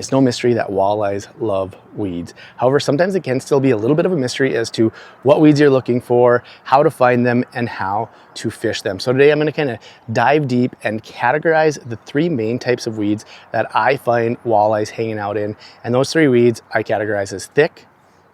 It's no mystery that walleyes love weeds. However, sometimes it can still be a little bit of a mystery as to what weeds you're looking for, how to find them, and how to fish them. So today I'm going to kind of dive deep and categorize the three main types of weeds that I find walleyes hanging out in. And those three weeds I categorize as thick,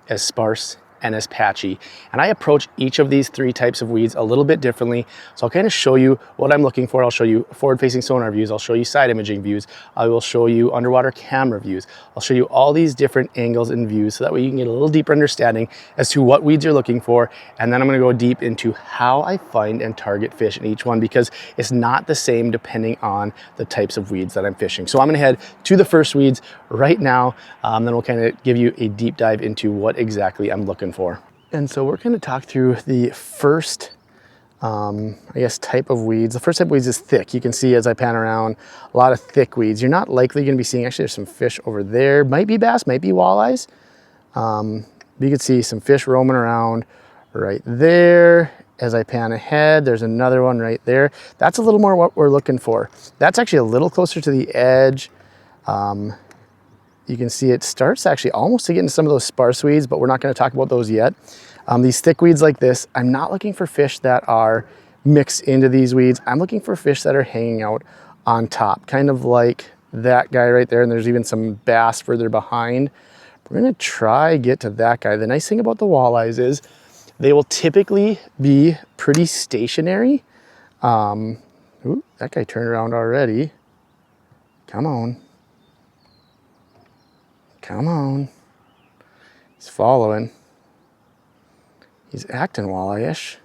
as sparse, and as patchy. And I approach each of these three types of weeds a little bit differently. So I'll kind of show you what I'm looking for. I'll show you forward-facing sonar views. I'll show you side imaging views. I will show you underwater camera views. I'll show you all these different angles and views so that way you can get a little deeper understanding as to what weeds you're looking for. And then I'm going to go deep into how I find and target fish in each one, because it's not the same depending on the types of weeds that I'm fishing. So I'm going to head to the first weeds right now. Then we'll kind of give you a deep dive into what exactly I'm looking for. And so we're going to talk through the first, I guess, type of weeds. The first type of weeds is thick. You can see as I pan around, a lot of thick weeds. You're not likely going to be seeing, actually there's some fish over there. Might be bass, might be walleyes. You can see some fish roaming around right there. As I pan ahead, there's another one right there. That's a little more what we're looking for. That's actually a little closer to the edge. You can see it starts actually almost to get into some of those sparse weeds, but we're not going to talk about those yet. These thick weeds like this, I'm not looking for fish that are mixed into these weeds. I'm looking for fish that are hanging out on top, kind of like that guy right there. And there's even some bass further behind. We're going to try get to that guy. The nice thing about the walleyes is they will typically be pretty stationary. Ooh, that guy turned around already. Come on. Come on. He's following. He's acting walleye-ish.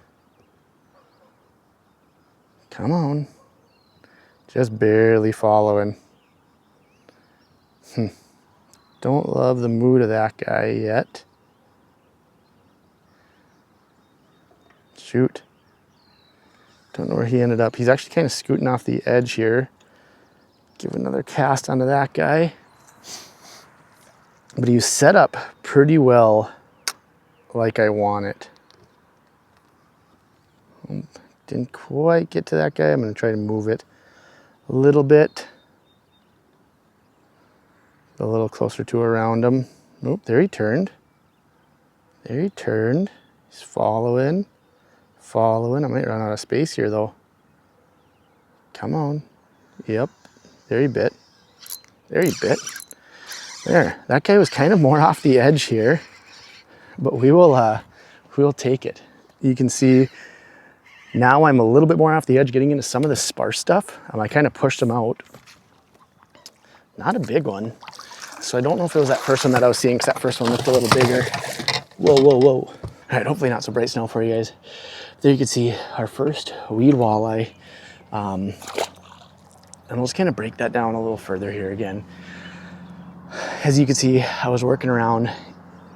Come on. Just barely following. Don't love the mood of that guy yet. Shoot. Don't know where he ended up. He's actually kind of scooting off the edge here. Give another cast onto that guy. But he was set up pretty well like I want it. Didn't quite get to that guy. I'm going to try to move it a little bit. A little closer to around him. Nope, there he turned. There he turned. He's following. Following. I might run out of space here though. Come on. Yep. There he bit. There he bit. There, that guy was kind of more off the edge here, but we'll take it. You can see now I'm a little bit more off the edge, getting into some of the sparse stuff. I kind of pushed him out. Not a big one. So I don't know if it was that first one that I was seeing, because that first one looked a little bigger. Whoa, whoa, whoa. All right, hopefully not so bright snow for you guys. There you can see our first weed walleye. And we'll just kind of break that down a little further here again. As you can see, I was working around,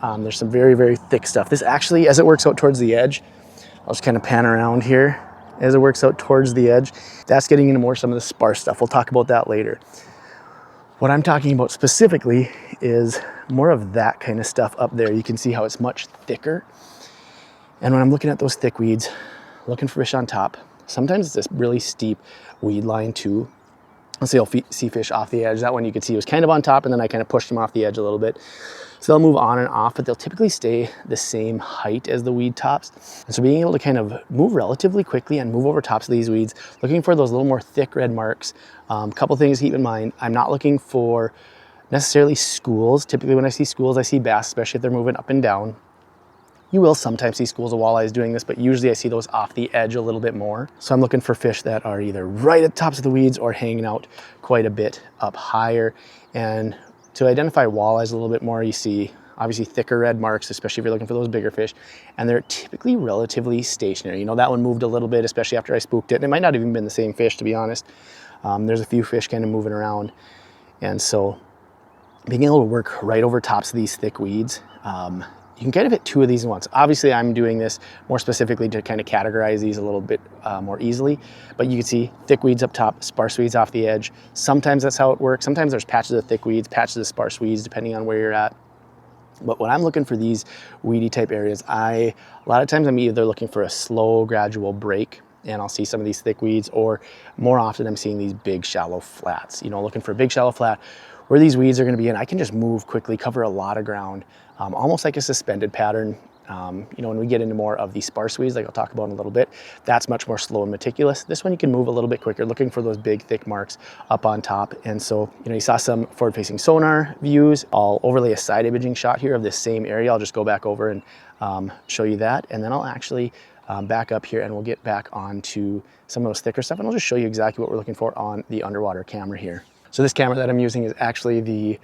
there's some very, very thick stuff. This actually, as it works out towards the edge, I'll just kind of pan around here. As it works out towards the edge, that's getting into more some of the sparse stuff. We'll talk about that later. What I'm talking about specifically is more of that kind of stuff up there. You can see how it's much thicker. And when I'm looking at those thick weeds, looking for fish on top, sometimes it's this really steep weed line too. Let's say I'll see fish off the edge. That one you can see was kind of on top, and then I kind of pushed them off the edge a little bit. So they'll move on and off, but they'll typically stay the same height as the weed tops. And so being able to kind of move relatively quickly and move over tops of these weeds, looking for those little more thick red marks. A couple things to keep in mind. I'm not looking for necessarily schools. Typically when I see schools, I see bass, especially if they're moving up and down. You will sometimes see schools of walleyes doing this, but usually I see those off the edge a little bit more. So I'm looking for fish that are either right at the tops of the weeds or hanging out quite a bit up higher. And to identify walleyes a little bit more, you see obviously thicker red marks, especially if you're looking for those bigger fish. And they're typically relatively stationary. You know, that one moved a little bit, especially after I spooked it. And it might not have even been the same fish, to be honest. There's a few fish kind of moving around. And so being able to work right over tops of these thick weeds, you can kind of hit two of these at once. Obviously, I'm doing this more specifically to kind of categorize these a little bit more easily, but you can see thick weeds up top, sparse weeds off the edge. Sometimes that's how it works. Sometimes there's patches of thick weeds, patches of sparse weeds, depending on where you're at. But when I'm looking for these weedy type areas, a lot of times I'm either looking for a slow, gradual break, and I'll see some of these thick weeds, or more often I'm seeing these big shallow flats. You know, looking for a big shallow flat where these weeds are going to be in, I can just move quickly, cover a lot of ground, almost like a suspended pattern. You know, when we get into more of the sparse weeds, like I'll talk about in a little bit, that's much more slow and meticulous. This one you can move a little bit quicker, looking for those big, thick marks up on top. And so, you know, you saw some forward-facing sonar views. I'll overlay a side imaging shot here of this same area. I'll just go back over and show you that. And then I'll actually back up here and we'll get back onto some of those thicker stuff. And I'll just show you exactly what we're looking for on the underwater camera here. So this camera that I'm using is actually the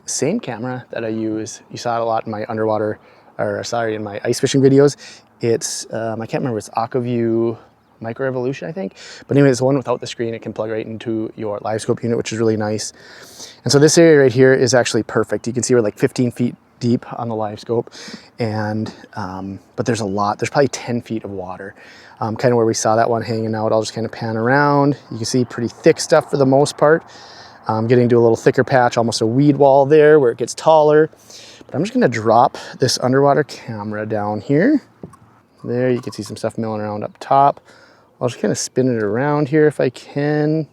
same camera that I use. You saw it a lot in my underwater, or sorry, in my ice fishing videos. It's, I can't remember, it's AquaView Micro Evolution, I think. But anyway, it's the one without the screen. It can plug right into your live scope unit, which is really nice. And so this area right here is actually perfect. You can see we're like 15 feet deep on the live scope. And, but there's a lot, there's probably 10 feet of water. Kind of where we saw that one hanging out. I'll just kind of pan around. You can see pretty thick stuff for the most part. Getting to a little thicker patch, almost a weed wall there where it gets taller. But I'm just gonna drop this underwater camera down here. There, you can see some stuff milling around up top. I'll just kind of spin it around here if I can.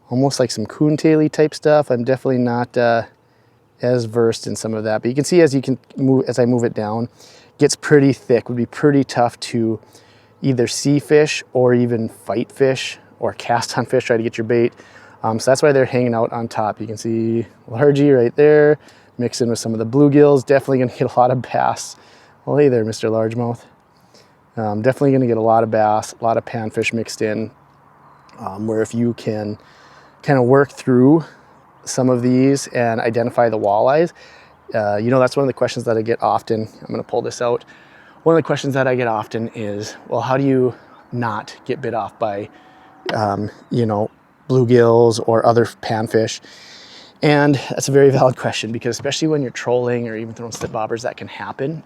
Almost like some coontail-y type stuff. I'm definitely not as versed in some of that. But you can see as I move it down, it gets pretty thick. Would be pretty tough to either see fish or even fight fish or cast on fish, try to get your bait. So that's why they're hanging out on top. You can see largie right there, mixed in with some of the bluegills. Definitely gonna get a lot of bass. Well, hey there, Mr. Largemouth. Definitely gonna get a lot of bass, a lot of panfish mixed in, where if you can kind of work through some of these and identify the walleyes, you know, that's one of the questions that I get often. I'm gonna pull this out. One of the questions that I get often is, well, how do you not get bit off by, you know, bluegills or other panfish? And that's a very valid question, because especially when you're trolling or even throwing slip bobbers, that can happen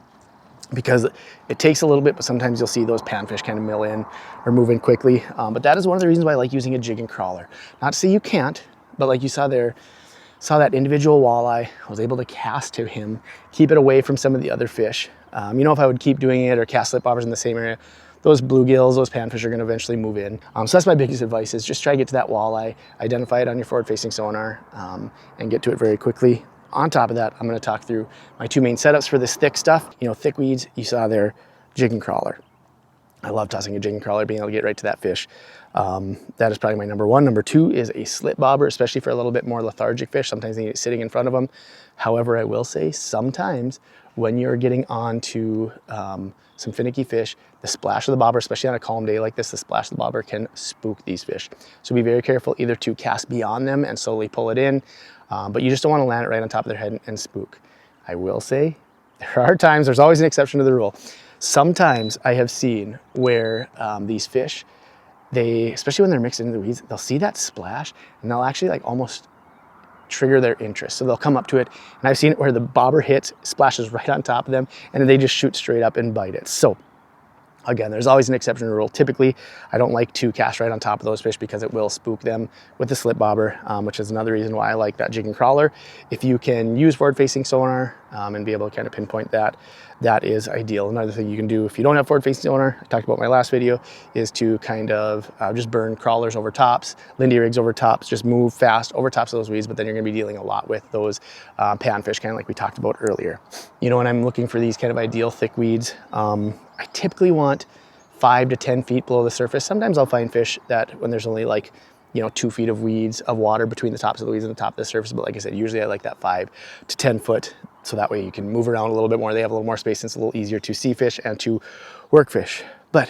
because it takes a little bit, but sometimes you'll see those panfish kind of mill in or move in quickly. But that is one of the reasons why I like using a jig and crawler. Not to say you can't, but like you saw there, saw that individual walleye, I was able to cast to him, keep it away from some of the other fish. You know, if I would keep doing it or cast slip bobbers in the same area, those bluegills, those panfish are gonna eventually move in. So that's my biggest advice, is just try to get to that walleye, identify it on your forward-facing sonar, and get to it very quickly. On top of that, I'm gonna talk through my two main setups for this thick stuff. You know, thick weeds, you saw there, jig and crawler. I love tossing a jig and crawler, being able to get right to that fish. That is probably my number one. Number two is a slip bobber, especially for a little bit more lethargic fish. Sometimes they need it sitting in front of them. However, I will say sometimes when you're getting onto some finicky fish, the splash of the bobber, especially on a calm day like this, the splash of the bobber can spook these fish. So be very careful either to cast beyond them and slowly pull it in, but you just don't want to land it right on top of their head and spook. I will say there are times, there's always an exception to the rule. Sometimes I have seen where these fish, they, especially when they're mixed into the weeds, they'll see that splash and they'll actually like almost trigger their interest. So they'll come up to it, and I've seen it where the bobber hits, splashes right on top of them, and then they just shoot straight up and bite it. So again, there's always an exception to the rule. Typically, I don't like to cast right on top of those fish because it will spook them with the slip bobber, which is another reason why I like that jig and crawler. If you can use forward-facing sonar and be able to kind of pinpoint that, that is ideal. Another thing you can do if you don't have forward-facing sonar, I talked about in my last video, is to kind of just burn crawlers over tops, Lindy rigs over tops, just move fast over tops of those weeds, but then you're gonna be dealing a lot with those panfish, kind of like we talked about earlier. You know, when I'm looking for these kind of ideal thick weeds, I typically want 5 to 10 feet below the surface. Sometimes I'll find fish that when there's only like, you know, 2 feet of weeds, of water between the tops of the weeds and the top of the surface. But like I said, usually I like that 5 to 10 foot. So that way you can move around a little bit more. They have a little more space and it's a little easier to see fish and to work fish. But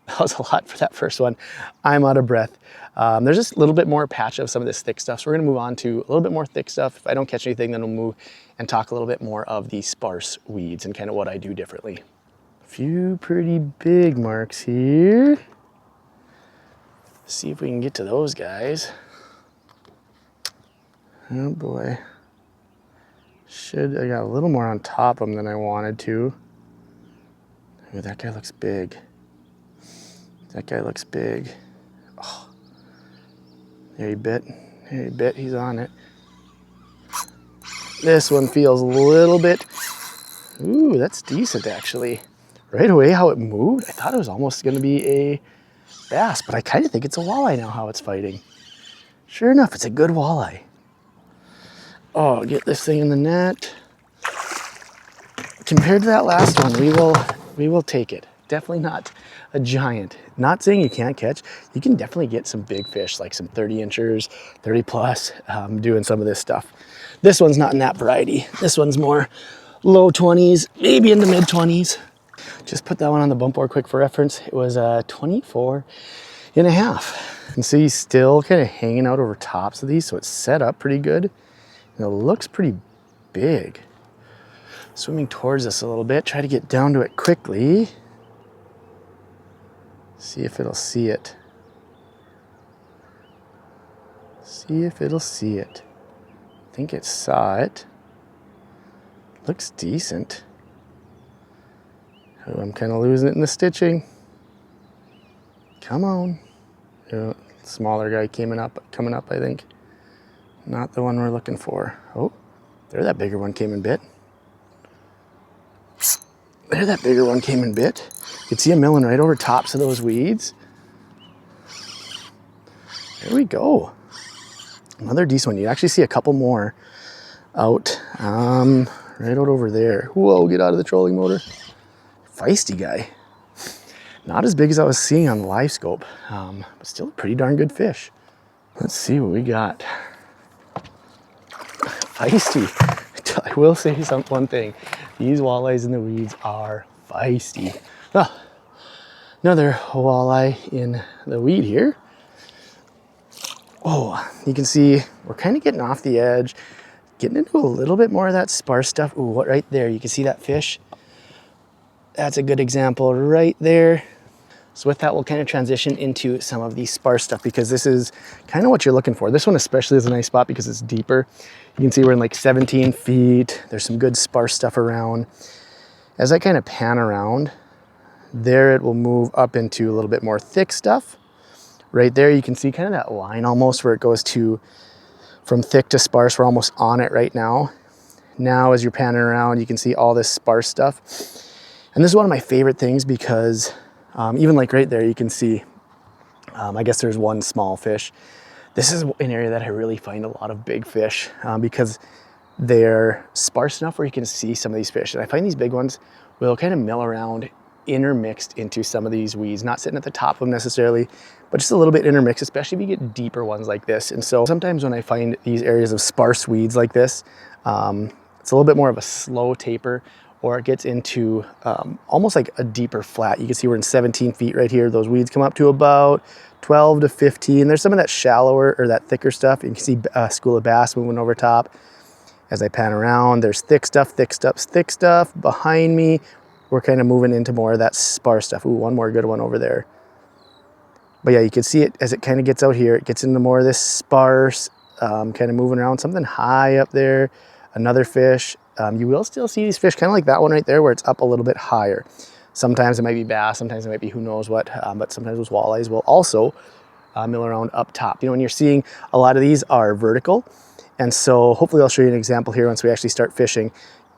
that was a lot for that first one. I'm out of breath. There's just a little bit more patch of some of this thick stuff. So we're gonna move on to a little bit more thick stuff. If I don't catch anything, then we'll move and talk a little bit more of the sparse weeds and kind of what I do differently. A few pretty big marks here. See if we can get to those guys. Oh boy. I got a little more on top of them than I wanted to. Ooh, that guy looks big. That guy looks big. Oh. There he bit. There he bit. He's on it. This one feels a little bit. Ooh, that's decent actually. Right away how it moved, I thought it was almost going to be a bass, but I kind of think it's a walleye now how it's fighting. Sure enough, it's a good walleye. Oh, get this thing in the net. Compared to that last one, we will take it. Definitely not a giant. Not saying you can't catch. You can definitely get some big fish, like some 30 inchers, 30 plus, doing some of this stuff. This one's not in that variety. This one's more low 20s, maybe in the mid 20s. Just put that one on the bump board quick for reference. It was 24 and a half. And so he's still kind of hanging out over tops of these, so it's set up pretty good. And it looks pretty big. Swimming towards us a little bit, try to get down to it quickly. See if it'll see it. See if it'll see it. I think it saw it. Looks decent. Oh, I'm kind of losing it in the stitching. Come on. Oh, smaller guy coming up, I think. Not the one we're looking for. Oh, there that bigger one came and bit. There that bigger one came and bit. You can see him milling right over tops of those weeds. There we go. Another decent one. You actually see a couple more out, right out over there. Whoa, get out of the trolling motor. Feisty guy. Not as big as I was seeing on the live scope, but still a pretty darn good fish. Let's see what we got. Feisty. I will say one thing. These walleyes in the weeds are feisty. Well, another walleye in the weed here. Oh, you can see we're kind of getting off the edge, getting into a little bit more of that sparse stuff. Ooh, what right there? You can see that fish? That's a good example right there. So with that, we'll kind of transition into some of the sparse stuff because this is kind of what you're looking for. This one especially is a nice spot because it's deeper. You can see we're in like 17 feet. There's some good sparse stuff around. As I kind of pan around, there it will move up into a little bit more thick stuff. Right there, you can see kind of that line almost where it goes from thick to sparse. We're almost on it right now. Now, as you're panning around, you can see all this sparse stuff. And this is one of my favorite things because even like right there, you can see, I guess there's one small fish. This is an area that I really find a lot of big fish because they're sparse enough where you can see some of these fish. And I find these big ones will kind of mill around intermixed into some of these weeds, not sitting at the top of them necessarily, but just a little bit intermixed, especially if you get deeper ones like this. And so sometimes when I find these areas of sparse weeds like this, it's a little bit more of a slow taper, or it gets into almost like a deeper flat. You can see we're in 17 feet right here. Those weeds come up to about 12 to 15. There's some of that shallower or that thicker stuff. You can see a school of bass moving over top. As I pan around, there's thick stuff, thick stuff, thick stuff. Behind me, we're kind of moving into more of that sparse stuff. Ooh, one more good one over there. But yeah, you can see it as it kind of gets out here. It gets into more of this sparse, kind of moving around. Something high up there, another fish. You will still see these fish kind of like that one right there where it's up a little bit higher. Sometimes it might be bass, sometimes it might be who knows what, but sometimes those walleyes will also mill around up top. You know, when you're seeing a lot of these are vertical, and so hopefully I'll show you an example here once we actually start fishing.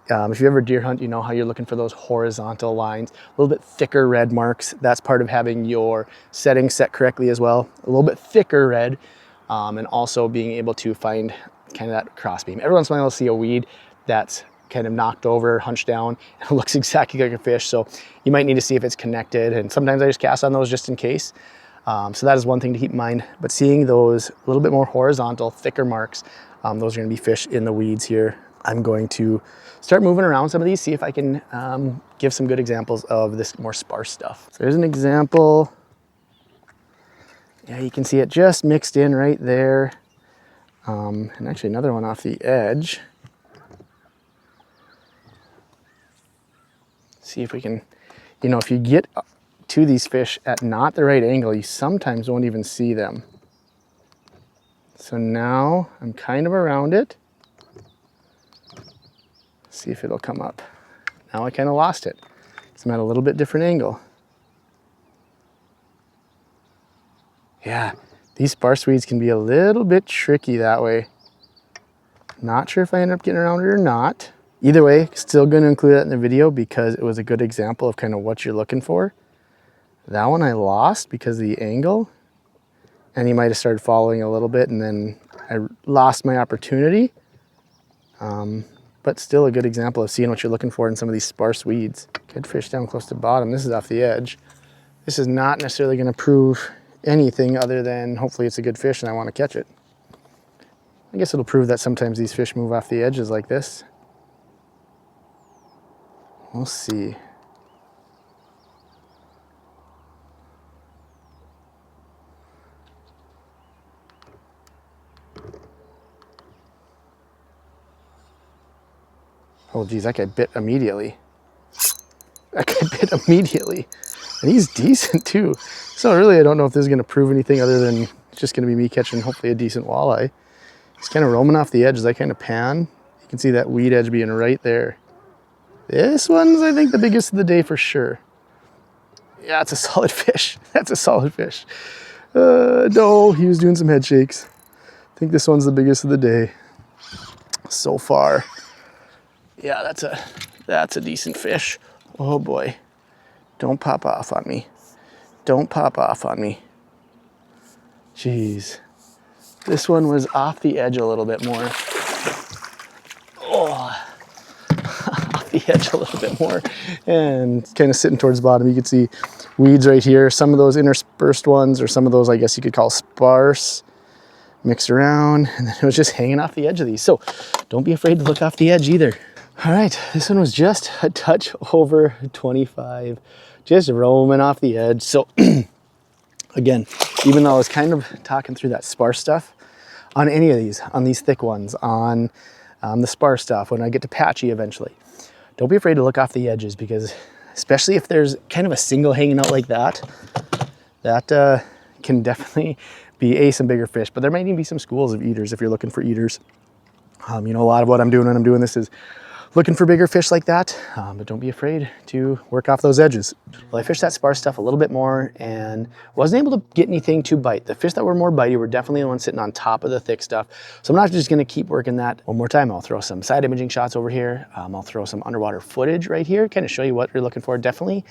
If you ever deer hunt, you know how you're looking for those horizontal lines, a little bit thicker red marks. That's part of having your settings set correctly as well. A little bit thicker red, and also being able to find kind of that cross beam. Every once in a while I'll see a weed that's kind of knocked over, hunched down, and it looks exactly like a fish. So you might need to see if it's connected. And sometimes I just cast on those just in case. So that is one thing to keep in mind. But seeing those a little bit more horizontal, thicker marks, those are gonna be fish in the weeds here. I'm going to start moving around some of these, see if I can give some good examples of this more sparse stuff. So here's an example. Yeah, you can see it just mixed in right there. And actually another one off the edge. See if we can, you know, if you get to these fish at not the right angle, you sometimes won't even see them. So now I'm kind of around it. See if it'll come up. Now I kind of lost it. So I'm at a little bit different angle. Yeah, these sparse weeds can be a little bit tricky that way. Not sure if I end up getting around it or not. Either way, still going to include that in the video because it was a good example of kind of what you're looking for. That one I lost because of the angle. and he might have started following a little bit, and then I lost my opportunity. But still a good example of seeing what you're looking for in some of these sparse weeds. Good fish down close to the bottom. This is off the edge. This is not necessarily going to prove anything other than hopefully it's a good fish and I want to catch it. I guess it'll prove that sometimes these fish move off the edges like this. We'll see. Oh geez, that guy bit immediately. That guy bit immediately. And he's decent too. So really I don't know if this is gonna prove anything other than it's just gonna be me catching hopefully a decent walleye. He's kind of roaming off the edge as I kind of pan. You can see that weed edge being right there. This one's, I think, the biggest of the day for sure. Yeah, it's a solid fish. That's a solid fish. No, he was doing some head shakes. I think this one's the biggest of the day so far. Yeah, that's a decent fish. Oh boy. Don't pop off on me. Don't pop off on me. Jeez. This one was off the edge a little bit more. Oh, off the edge a little bit more. And kind of sitting towards the bottom. You can see weeds right here. Some of those interspersed ones, or some of those I guess you could call sparse, mixed around. And then it was just hanging off the edge of these. So don't be afraid to look off the edge either. All right, this one was just a touch over 25, just roaming off the edge. So again, even though I was kind of talking through that sparse stuff, on any of these, on these thick ones, on the sparse stuff, when I get to patchy eventually, don't be afraid to look off the edges, because especially if there's kind of a single hanging out like that, that can definitely be some bigger fish, but there might even be some schools of eaters if you're looking for eaters. You know, a lot of what I'm doing when I'm doing this is looking for bigger fish like that, but don't be afraid to work off those edges. Well, I fished that sparse stuff a little bit more and wasn't able to get anything to bite. The fish that were more bitey were definitely the ones sitting on top of the thick stuff. So I'm not just gonna keep working that. One more time, I'll throw some side imaging shots over here. I'll throw some underwater footage right here, kind of show you what you're looking for. Definitely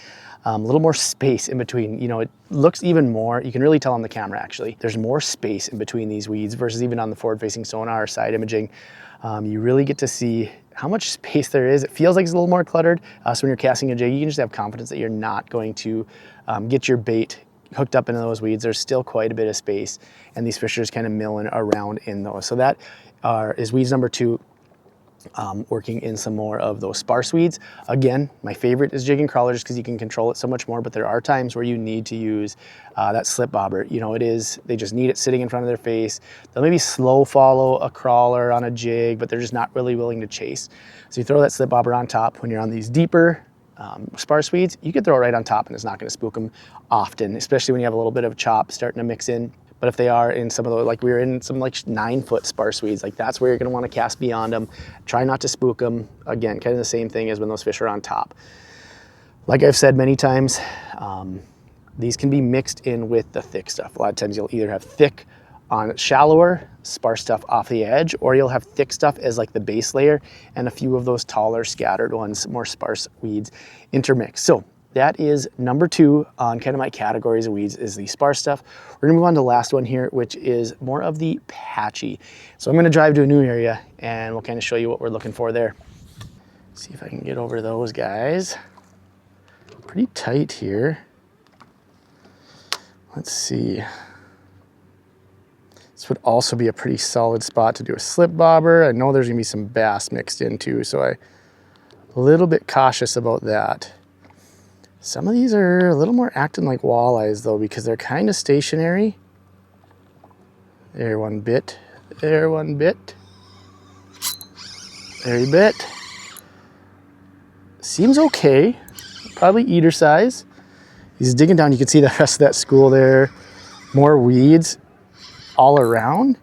a little more space in between. You know, it looks even more, you can really tell on the camera actually, there's more space in between these weeds versus even on the forward-facing sonar or side imaging. You really get to see how much space there is. It feels like it's a little more cluttered. So when you're casting a jig, you can just have confidence that you're not going to get your bait hooked up into those weeds. There's still quite a bit of space, and these fish are just kind of milling around in those. So that is weeds number 2. Working in some more of those sparse weeds. Again, my favorite is jig and crawler just because you can control it so much more, but there are times where you need to use that slip bobber. You know, they just need it sitting in front of their face. They'll maybe slow follow a crawler on a jig, but they're just not really willing to chase. So you throw that slip bobber on top. When you're on these deeper sparse weeds, you can throw it right on top and it's not going to spook them often, especially when you have a little bit of chop starting to mix in. But if they are in some of the, like we were in some like 9-foot sparse weeds, like that's where you're gonna wanna cast beyond them. Try not to spook them. Again, kind of the same thing as when those fish are on top. Like I've said many times, these can be mixed in with the thick stuff. A lot of times you'll either have thick on shallower, sparse stuff off the edge, or you'll have thick stuff as like the base layer and a few of those taller scattered ones, more sparse weeds intermixed. So that is number 2 on kind of my categories of weeds, is the sparse stuff. We're gonna move on to the last one here, which is more of the patchy. So I'm gonna drive to a new area and we'll kind of show you what we're looking for there. See if I can get over those guys. Pretty tight here. Let's see. This would also be a pretty solid spot to do a slip bobber. I know there's gonna be some bass mixed in too, so I'm a little bit cautious about that. Some of these are a little more acting like walleyes though, because they're kind of stationary. There, one bit. There, one bit. There he bit. Seems okay. Probably eater size. He's digging down. You can see the rest of that school there. More weeds all around.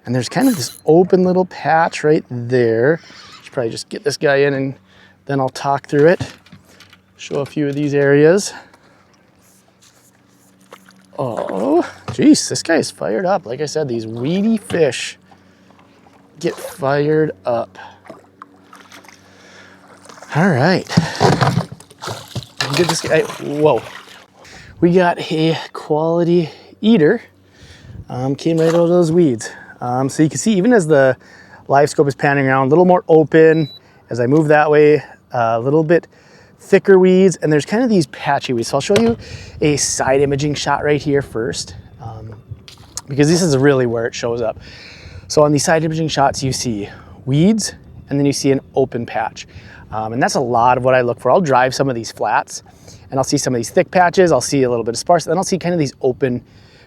And there's kind of this open little patch right there. Should probably just get this guy in and then I'll talk through it. Show a few of these areas. Oh, geez, this guy is fired up. Like I said, these weedy fish get fired up. All right. Get this guy, whoa. We got a quality eater. came right out of those weeds. So you can see even as the live scope is panning around, a little more open. As I move that way, a little bit thicker weeds, and there's kind of these patchy weeds. So I'll show you a side imaging shot right here first, because this is really where it shows up. So on these side imaging shots, you see weeds, and then you see an open patch. And that's a lot of what I look for. I'll drive some of these flats, and I'll see some of these thick patches, I'll see a little bit of sparse, then I'll see kind of these open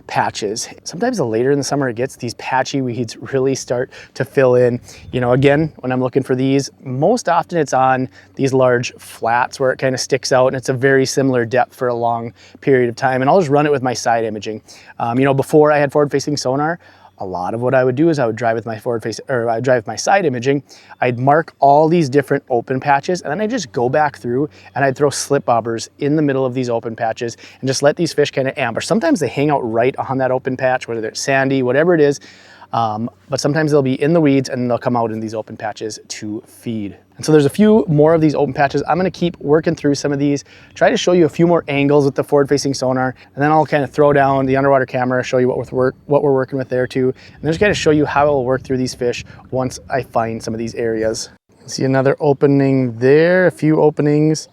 patches. Sometimes the later in the summer it gets, these patchy weeds really start to fill in. You know, again, when I'm looking for these, most often it's on these large flats where it kind of sticks out, and it's a very similar depth for a long period of time. And I'll just run it with my side imaging. You know, before I had forward-facing sonar, a lot of what I would do is I would drive with my I'd drive with my side imaging. I'd mark all these different open patches, and then I'd just go back through and I'd throw slip bobbers in the middle of these open patches and just let these fish kind of ambush. Sometimes they hang out right on that open patch, whether it's sandy, whatever it is. But sometimes they'll be in the weeds and they'll come out in these open patches to feed. And so there's a few more of these open patches. I'm gonna keep working through some of these, try to show you a few more angles with the forward-facing sonar, and then I'll kind of throw down the underwater camera, show you what we're working with there too, and then just kind of show you how I'll work through these fish once I find some of these areas. See another opening there, a few openings.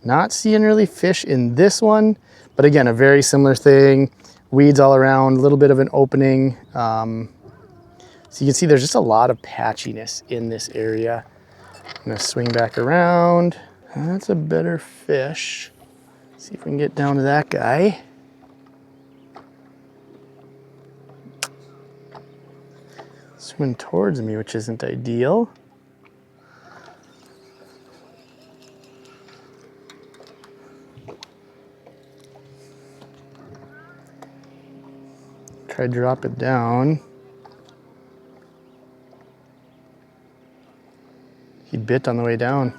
Not seeing really fish in this one, but again, a very similar thing. Weeds all around, a little bit of an opening. So you can see there's just a lot of patchiness in this area. I'm gonna swing back around. That's a better fish. See if we can get down to that guy. Swimming towards me, which isn't ideal. Try to drop it down. He bit on the way down.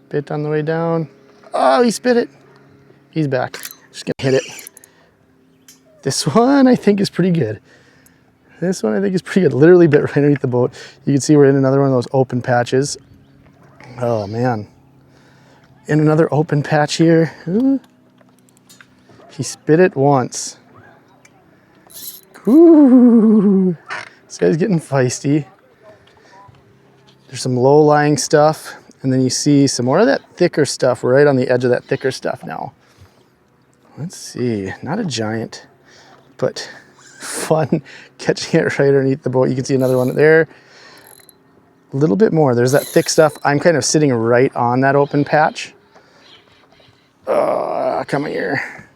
Bit on the way down. Oh, he spit it. He's back. Just gonna hit it. This one I think is pretty good. This one I think is pretty good. Literally bit right underneath the boat. You can see we're in another one of those open patches. Oh man. In another open patch here. Ooh. He spit it once. Ooh. This guy's getting feisty. There's some low-lying stuff, and then you see some more of that thicker stuff right on the edge of that thicker stuff now. Let's see, not a giant, but fun catching it right underneath the boat. You can see another one there. A little bit more. There's that thick stuff. I'm kind of sitting right on that open patch. Come here.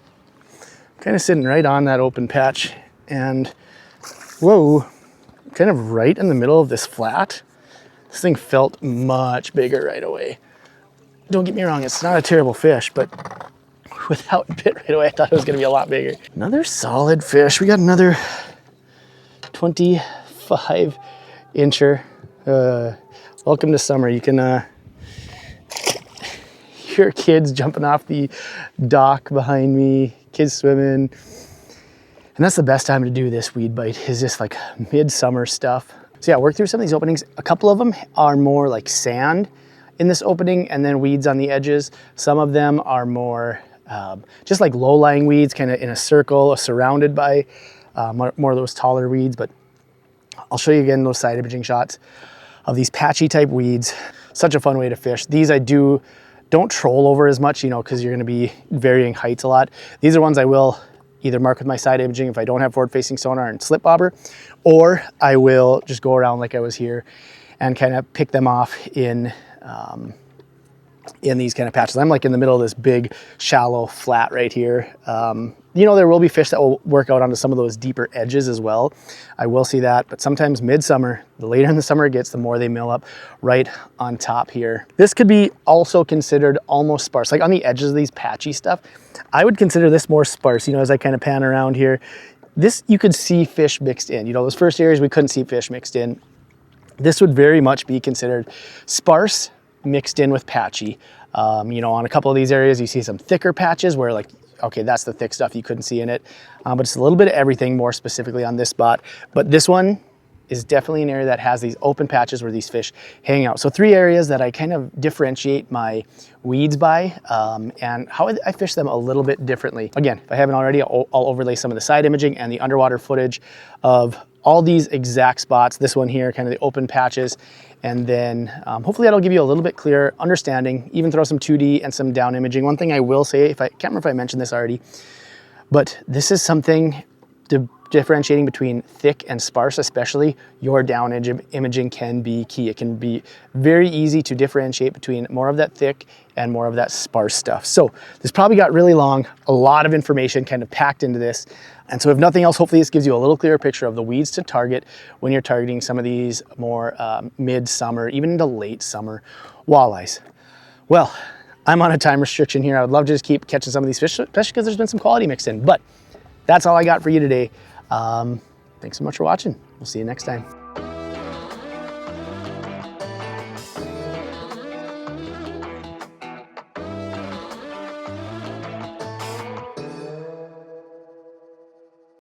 Kind of sitting right on that open patch, and whoa, kind of right in the middle of this flat. This thing felt much bigger right away. Don't get me wrong, it's not a terrible fish, but without bit right away, I thought it was gonna be a lot bigger. Another solid fish. We got another 25 incher. Welcome to summer. You can hear kids jumping off the dock behind me, kids swimming. And that's the best time to do this weed bite, is just like midsummer stuff. So yeah, work through some of these openings. A couple of them are more like sand in this opening and then weeds on the edges. Some of them are more just like low-lying weeds, kind of in a circle, surrounded by more of those taller weeds. But I'll show you again those side imaging shots of these patchy type weeds. Such a fun way to fish. These I don't troll over as much, you know, because you're gonna be varying heights a lot. These are ones I will either mark with my side imaging if I don't have forward-facing sonar and slip bobber, or I will just go around like I was here and kind of pick them off in these kind of patches. I'm like in the middle of this big, shallow flat right here. You know, there will be fish that will work out onto some of those deeper edges as well. I will see that, but sometimes midsummer, the later in the summer it gets, the more they mill up right on top here. This could be also considered almost sparse. Like on the edges of these patchy stuff, I would consider this more sparse, you know, as I kind of pan around here. This, you could see fish mixed in. You know, those first areas we couldn't see fish mixed in. This would very much be considered sparse mixed in with patchy. You know, on a couple of these areas, you see some thicker patches where like, okay, that's the thick stuff you couldn't see in it. But it's a little bit of everything more specifically on this spot. But this one, is definitely an area that has these open patches where these fish hang out. So 3 areas that I kind of differentiate my weeds by, and how I fish them a little bit differently. Again, if I haven't already, I'll overlay some of the side imaging and the underwater footage of all these exact spots. This one here, kind of the open patches. And then hopefully that'll give you a little bit clearer understanding, even throw some 2D and some down imaging. One thing I will say, I can't remember if I mentioned this already, but this is something differentiating between thick and sparse, especially your down imaging can be key. It can be very easy to differentiate between more of that thick and more of that sparse stuff. So this probably got really long, a lot of information kind of packed into this. And so if nothing else, hopefully this gives you a little clearer picture of the weeds to target when you're targeting some of these more mid-summer, even into late summer walleyes. Well, I'm on a time restriction here. I would love to just keep catching some of these fish, especially because there's been some quality mixed in. But that's all I got for you today. Thanks so much for watching. We'll see you next time.